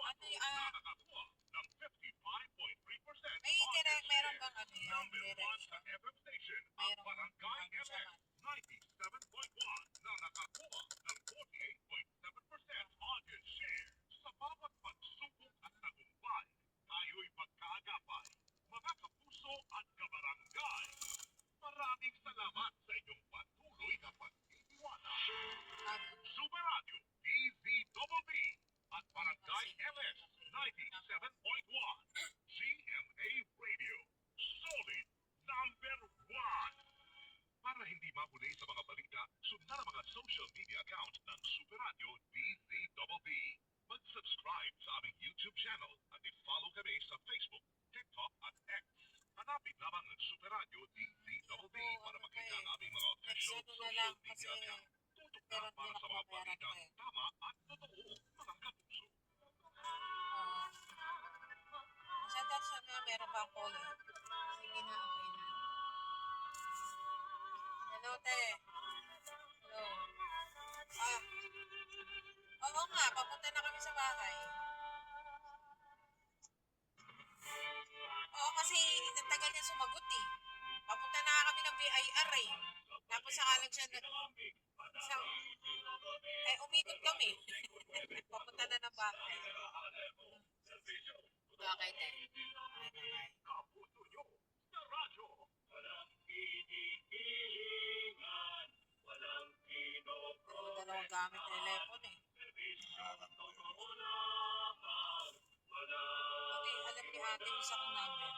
Ano yung, may direct, meron bang ano yan? Direction? Meron bang ano siya? 97.1 na nakakuha ng 48.7% audience share. Sa bawat pagsubok at tagumpay, tayo'y magkaagapay. Mga kapuso at kabarangay, maraming salamat sa inyong patuloy na pagtitiwala. Super Radio, DZBB, at Barangay LS 97.1, GMA Radio, solid number 1. Para hindi mahuli sa mga balita, sundan ang mga social media account ng Super Radio DZBB. Mag-subscribe sa aming YouTube channel at i-follow kami sa Facebook, TikTok at X. Hanapin lamang ang Super Radio DZBB para makita ang aming mga official social media account. Tutok na para sa mga balitang tama at totoo, mga kapuso. Sa na, meron ba ang call eh? Sige na, okay na. Hello, te. Hello. Oo nga, papunta na kami sa bahay. Oo, kasi nagtagal niya sumagot eh. Papunta na kami ng BIR eh. Tapos sakalang siya umikot kami. Papunta na ng bahay. Bakit eh? Kapuso nyo sa radyo. Walang hinihilingan, walang Dalawa dalawang gamit na telepono eh. Okay, alam ni ate yung isa kong number.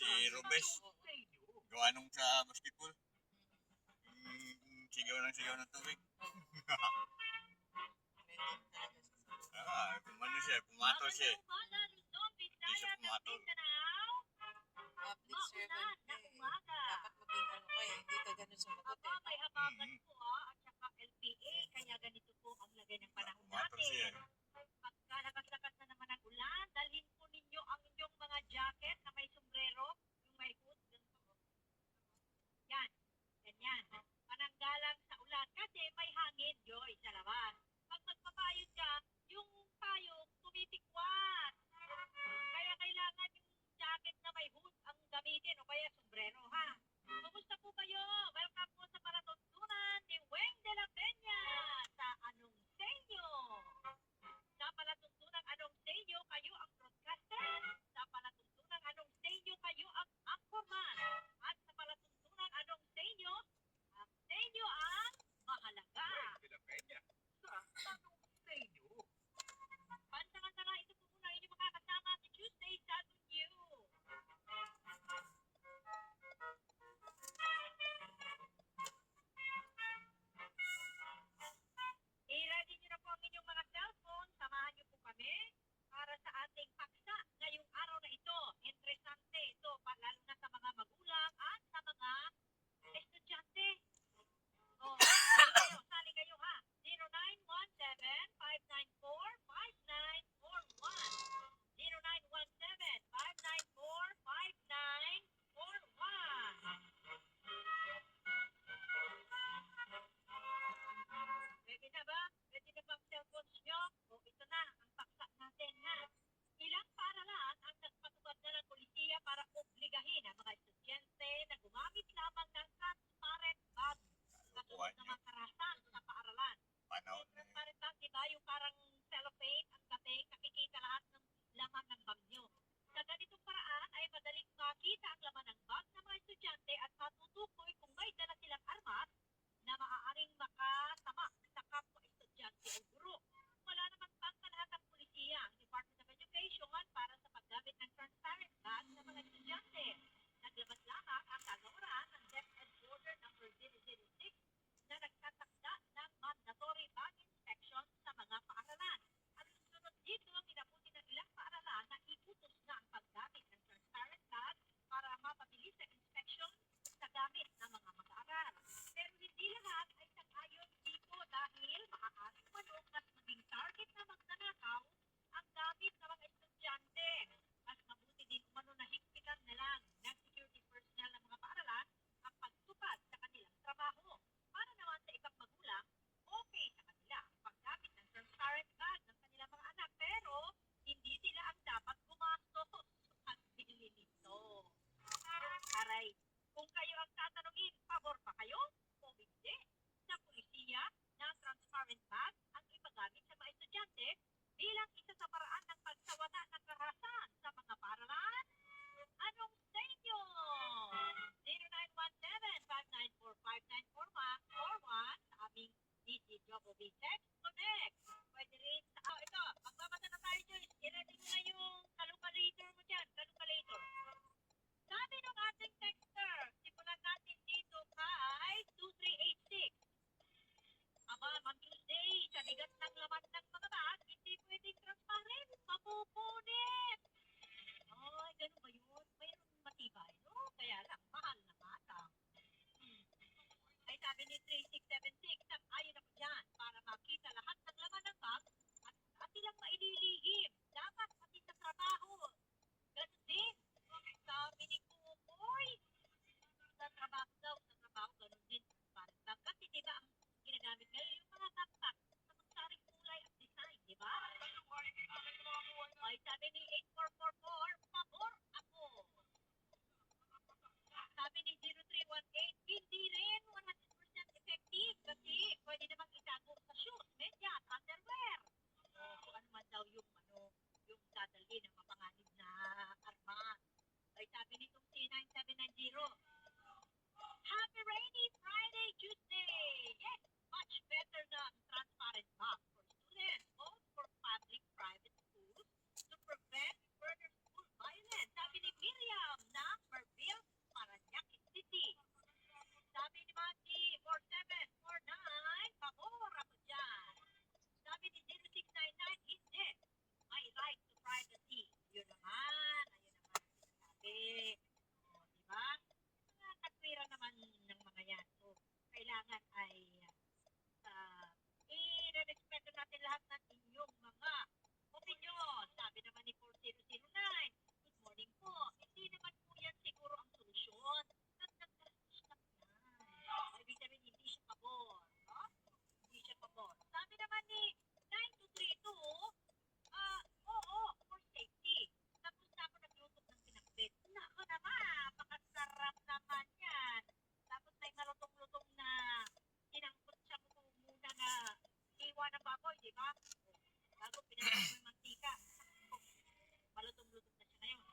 Si Robes, gawa nung sa basketball. Sigaw ng tubig. Kumano siya, pumatol siya. Hindi siya pumatol. Public servant eh. Dapat maging ano ka eh. Hindi ka ganun sumagot eh. May habagat po at saka LPA, kaya ganito po ang lagay ng panahon Pumatol siya. natin. Pagka lakas-lakas na naman ang ulan, dalhin po ninyo ang inyong mga jacket na may sombrero, yung may hood, ganito. Yan, ganyan. Pananggalang sa ulan kasi may hangin, Joy, sa labas. Pag magpapayod ka, yung payong tumitikwat. Kaya kailangan yung jacket na may hood ang gamitin o kaya sombrero, ha? Kumusta po kayo? Welcome po sa Palatuntunan ni Weng de la Peña sa Anong Senyo. Sa Palatuntunan Anong Senyo, kayo ang broadcaster. Sa Palatuntunan Anong Senyo, kayo ang anchorman. At sa Palatuntunan Anong Senyo, ang senyo ang mahalaga. Pansamantala, ito po muna inyong makakasama sa Tuesday sa New. I-ready nyo na po ang inyong mga cellphone. Samahan nyo po kami para sa ating paksa ngayong araw na ito. Interesante ito, lalo na sa mga magulang at sa mga estudyante. Sali kayo ha. 0917-594-5941. 0917-594-5941. Ready na ba? Ready na bang cellphones nyo? O ito na, ang paksa natin ha. Ilang paaralan ang nagpatupad na ng polisiya para obligahin ang mga estudyante na gumamit lamang ng transparent bag. Kasunod ng mga karahasan sa paaralan. Transparent bag, di ba? Yung parang cellophane, ang dating, nakikita lahat ng laman ng bag nyo. Sa ganitong paraan ay madaling makita ang laman ng bag ng mga estudyante at matutukoy kung may dala silang armas na maaaring Text Connect. Pwede rin sa, ito, magbabasa na tayo dyan. I-ready mo na yung calculator mo dyan. Calculator. Sabi ng ating texter, simulan natin dito kay 2386. Aba, Ma'am Tuesday, sa bigat ng laman ng mga bag, hindi pwedeng transparent. Mapupunit. Ay, ganun ba yun? Mayroon matibay, no? Kaya lang, mahal na bata. Ay sabi ni 3676, ayon ako dyan para makita lahat ng laman ng bag at ilang maililihim. Dapat pati sa trabaho. Ganun din. Sabi ni Kukoy, sa trabaho daw, ganun din. Parang bag. Kasi diba, ang ginagamit ngayon yung mga backpack sa magsaring kulay at design, diba? Ay sabi ni 8444, pabor ako. Sabi ni 0318, hindi rin 100% effective kasi pwede namang itago sa shoes, medyas, underwear. O kung ano man daw yung yung dadalhin ng mapanganib na armas. Ay sabi nitong C9790, Happy Rainy Friday, Tuesday! Yes, much better than transparent bag for students or for public private schools to prevent further school violence. Sabi ni Miriam na Merville, Parañaque City. Sabi ni Mati 4749, pabor ako dyan. Sabi ni 0699, hindi. My right to privacy. Yun naman ang sinasabi. O, diba? Mga katwiran naman ng mga yan. So, kailangan ay i-respeto natin lahat ng inyong mga opinion. Sabi naman ni 4009, good morning po. Hindi naman po yan siguro ang solusyon. Nagkakastos na yan. Ibig sabihin, hindi siya pabor. No? Hindi siya pabor. Sabi naman ni 9232, oo, for safety. Tapos na ako nagluto ng pinakbet. Nako naman, pakasarap naman yan. Tapos may malutong-lutong na sinangkot siya mo muna na iwa ng baboy, di ba? Bago pinatay mo yung mantika. Malutong-lutong na siya ngayon.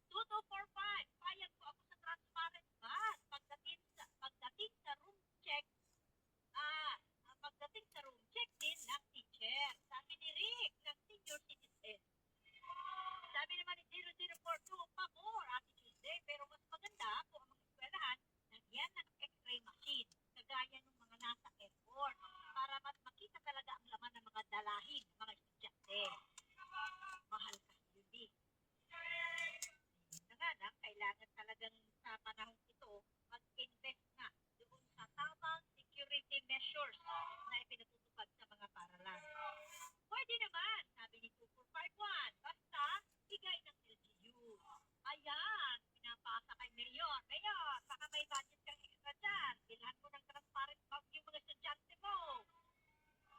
2245, payag po ako sa transparent bus. Pagdating sa room check, din ng teacher. Sabi ni Rick, ng senior citizen. Sabi naman ni 0042, pabor, Ate Tuesday, pero mas maganda kung ang mga eskwelahan nagyan ng x-ray machine, kagaya ng mga nasa airport, para mas makita talaga ang laman ng mga dalahin ng mga estudyante. Mahal kasi yun eh. Na nga lang, kailangan talagang sa panahon ito, mag-invest na doon sa tamang security measures na ipinatutupad sa mga paralan. Pwede naman, sabi ni 2451, basta bigay ng LGU. Ayan, pinapasa kay Mayor. Mayor, baka may budget kang extra dyan. Bilhan mo ng transparent bag yung mga estudyante mo.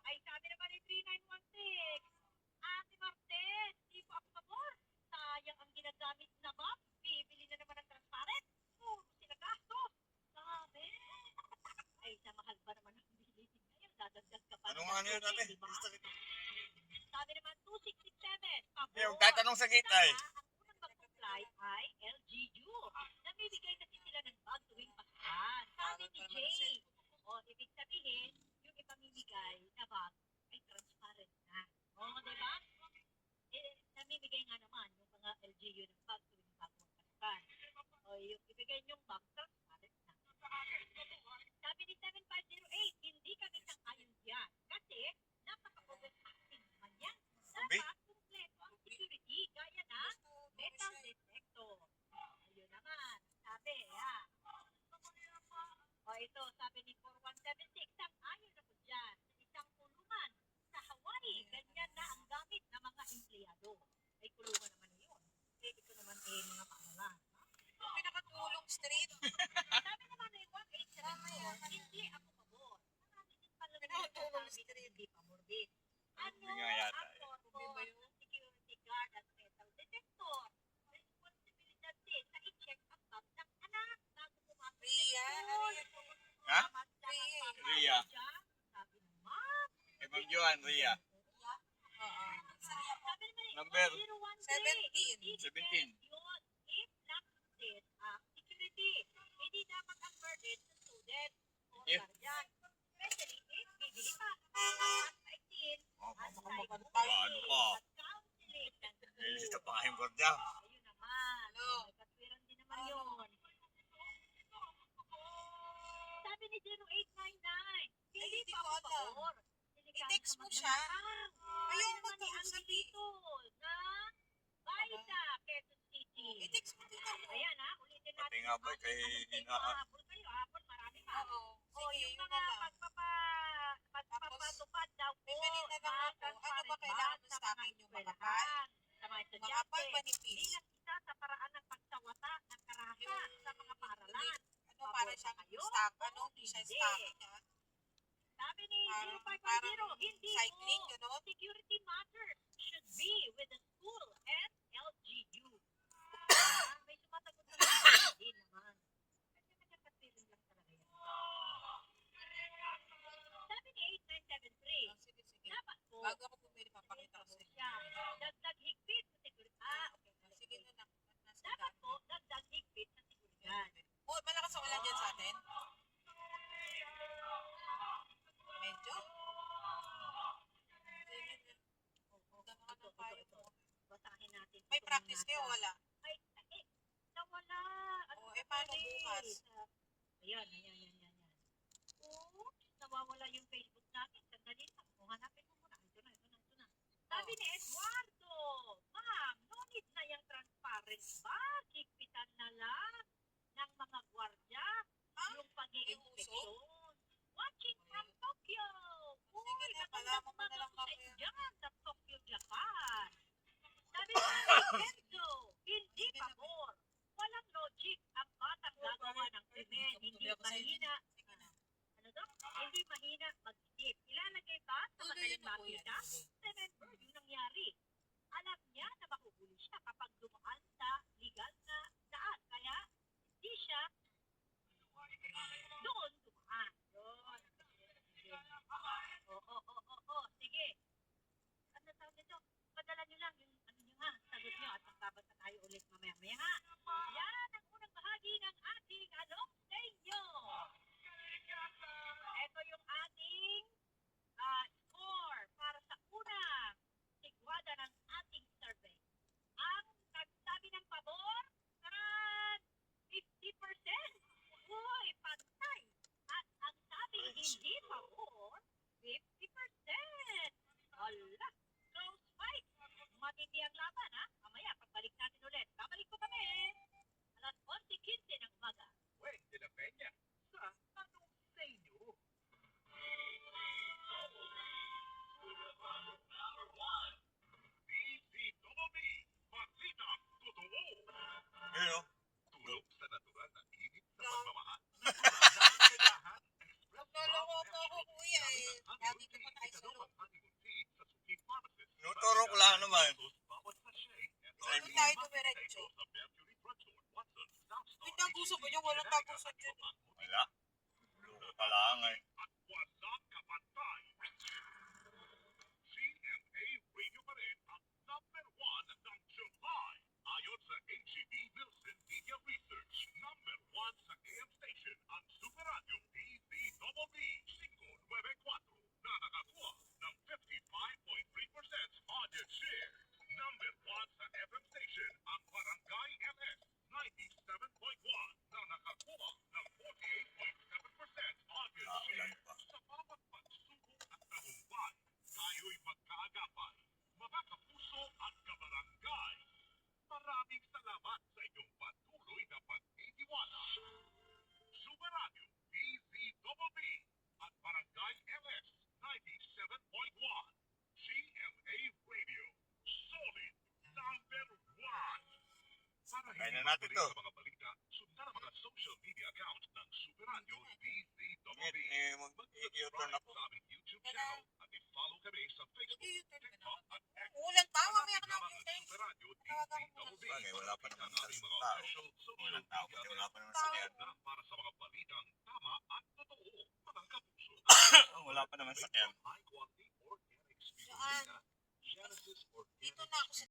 Ay, sabi naman ni 3916, Ate Martes, di po ako pabor. Sayang ang ginagamit na bag. Bibili na naman ng transparent. Puro sila gastos. Sabi. Ay, sa mahal ba naman ang bilihin ngayon? Dadagdag ka pa Ano nga yun, ate? diba? Sabi naman 2667, pabor. Yung tatanong sa gate ay. Ang unang mag-comply ay LGU. Namibigay kasi sila ng bag tuwing Paskuhan. Sabi ni Jay, ibig sabihin, yung ipamimigay na bag ay transparent na. Diba? Namimigay nga naman yung mga LGU ng bag tuwing bagong Paskuhan. Yung ibigay niyong bag, transparent na. Sabi ni 7508, hindi kami sang-ayon diyan. Kasi, napaka-overacting naman yan. Sabi? Dapat kumpleto ang security gaya ng metal detector. Ayun naman, sabi, ito, sabi ni 4176, sang-ayon ako dyan. Sa isang kulungan sa Hawaii, ganyan na ang gamit ng mga empleyado. Ay, kulungan naman yun. Ito naman mga paaralan. Yung pinakatulong street. Sabi naman ni 1874, hindi ako pabor. Marami din pala Pinakatulong nagsasabi na street. hindi pabor din. Ano Hindi nga yata ang purpose ng security guard at metal detector? Responsibilidad din na i-check ang bag ng anak bago pumasok sa Ria, school. Ha? Tama lang ang papa Ria. dyan. Sabi ng ma'am. Kay Ma'am Joan, Ria. Oo. Sabi naman ni Number 1013, 17. yun, if nakakit ang security, hindi dapat ang burden sa student o If- guardian. Especially if bibili pa gwardiya. Ayun naman. Hello. Nagkaswiran din naman yun. Sabi ni 0899, hindi hindi pa ko ako alam. pabor. I-text mo siya. Ayaw Ayaw naman ni mag-usap Andy eh. dito na Baita, Quezon City. I-text mo din ako. Ayan ha, ulitin natin. Pati nga ba, yung kay anong take Ina- mo, hapon kayo, hapon marami pa. Oo. O, Sige, yung yun mga na lang. pagpapatupad daw po, Bibili na lang ako. Ano ba kailangan mo sa akin yung makapal? sa mga Makapal, estudyante, manipis. bilang isa sa paraan ng pagsawata ng karahasan sa mga paaralan. Ano, para siyang stock, ano? Hindi siya stocking, ha? Sabi ni Parang 0510, hindi cycling, po. gano'n? Security matters should be with the school and LGU. May sumasagot na hindi naman. Kasi nagkakasirin lang talaga yan. Sabi ni 8973, Ah, sige, sige. dapat po, Bago ako bumili, papakita ko sa inyo. siya, dagdag higpit sa seguridad. Ah, sige na lang. Nasa Dapat daan. po, dagdag higpit sa seguridad. Oh, malakas ang ulan dyan sa atin? Medyo? Dama ka ng payo mo. Basahin natin. May itong practice nasa- kayo, wala? Ay, nawala. Oh, paano bukas? Ayan. Oops, nawawala yung Facebook natin. Sandali lang. O, hanapin mo muna. Ito na. Sabi ni Eduardo, ma'am, no need na yung transparent ba? Higpitan na lang ng mga gwardiya yung pag-iinspeksyon. Watching from Tokyo. Uy, Sige na, magandang palaman mo na umaga lang po sa mamaya. inyo dyan sa Tokyo, Japan. Sabi ni Enzo, hindi pabor. Walang logic ang batang gagawa ng krimen. Hindi mahina. Sige na. Ano to? Hindi mahina mag-isip. Ilalagay ba sa Tuloy madaling na po yan. makita? Remember, yun nangyari. Alam niya na mahuhuli siya kapag dumaan sa legal na daan. Kaya, hindi siya doon dumaan. Yun. Oo. Sige. Ano tawag nito? Padala nyo lang yung ano nyo ha, sagot nyo at magbabasa tayo ulit mamaya-maya ha. Yan ang unang bahagi ng ating Along sa inyo. Ito yung ating score para sa unang sigwada ng ating survey. Ang nagsabi ng pabor, taran, 50%. Uy, pantay. At ang sabi hindi pabor, 50%. Hala, close fight. Matindi ang laban ha. Mamaya, pagbalik natin ulit. Babalik ko kami. Alas 11:15 ng umaga. Wait, de la Peña. Sa anong sa inyo? DZBB, Balitang Totoo. Yun o. Tulog sa natural na init sa pagmamahal. Kailangan express Nagloloko love po ako, kuya eh. Lagi ko pa tayo sa loob. Tinuturo ko lang naman. Saan tayo dumiretso? May tagusan ba dyan? Walang tagusan dyan. Wala. Loko ka lang eh. At walang kapantay. CMA Radio pa rin ang number 1 ng July. Ayon sa HCB Nielsen Media Research, number 1 sa AM station ang Super Radio DZBB 594 na nakakuha ng 55.3% audience share. Number 1 sa FM station ang Barangay MS 97.1 na nakakuha ng 48.7% audience share. Sa bawat pagsubok at tagumpay, tayo'y magkaagapay, mga kapuso at kabarangay. Maraming salamat sa inyong patuloy na pagtitiwala. Super Radio DZBB at Barangay MS 97.1. GMA Radio. Solid number 1. Para Kaya hindi na natin matuloy to. sa mga balita, sundan ang mga social media accounts ng Super Radio DZBB. I-turn ako. Sa aming YouTube channel at i-follow kami sa Facebook, TikTok at X. Ulan pa, mamaya ka na Lamang ako ang Super Radio DZBB. Bagay, wala pa naman Ang aming mga tao. official social Walang tao media kasi wala pa naman Tao. sakyan. na para sa mga balitang tama at totoo, mga kapuso. Wala pa naman sakyan. High quality